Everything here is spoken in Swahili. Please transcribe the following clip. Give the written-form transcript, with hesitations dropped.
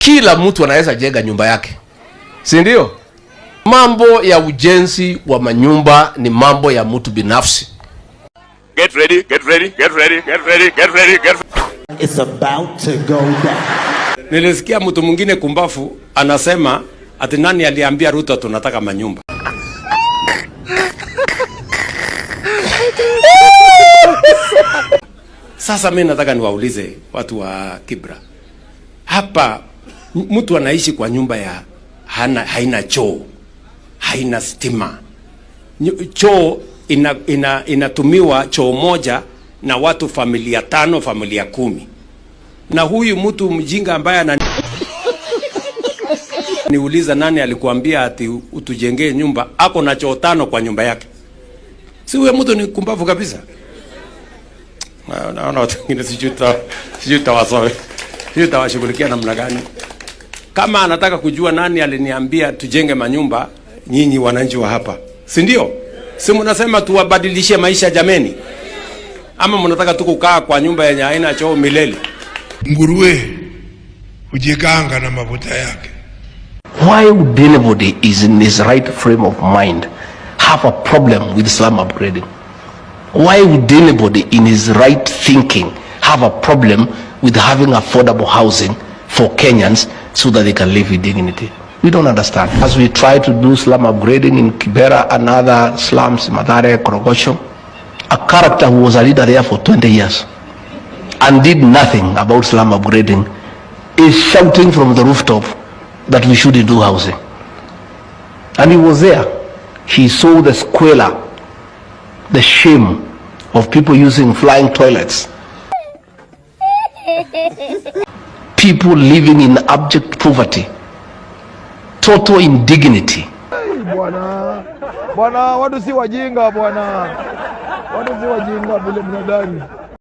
Kila mtu anaweza jenga nyumba yake, si ndio? Mambo ya ujenzi wa manyumba ni mambo ya mtu binafsi. Get ready, get ready, get ready, get ready, get ready, get ready. It's about to go down. Nilisikia mtu mwingine kumbafu anasema ati nani aliambia Ruto tunataka manyumba. Sasa mimi nataka niwaulize watu wa Kibra. Hapa mtu anaishi kwa nyumba ya haina choo, haina stima. Choo inatumiwa choo moja na watu familia 5, familia 10. Na huyu mtu mjinga ambaye niuliza nani alikuambia ati utujengee nyumba, ako na choo 5 kwa nyumba yake. Si huyo mtu ni kumbavu kabisa. Naona watu wengine sijui tawashughulikia namna gani. Kama anataka kujua nani aliniambia tujenge manyumba, nyinyi wananchi wa hapa, si ndio? Si mnasema tuwabadilishie maisha jameni? Ama mnataka tu kukaa kwa nyumba yenye haina choo milele? Nguruwe hujikanga na mafuta yake. Why would anybody is in his right frame of mind have a problem with slum upgrading? Why would anybody in his right thinking have a problem with having affordable housing for Kenyans so that they can live with dignity? We don't understand. As we try to do slum upgrading in Kibera and other slums, Mathare, Korogosho, a character who was a leader there for 20 years and did nothing about slum upgrading is shouting from the rooftop that we shouldn't do housing. And he was there. He saw the squalor, the shame of people using flying toilets. People living in abject poverty, total indignity. Bwana, watu si wajinga bwana. Watu si wajinga vile mnadhani.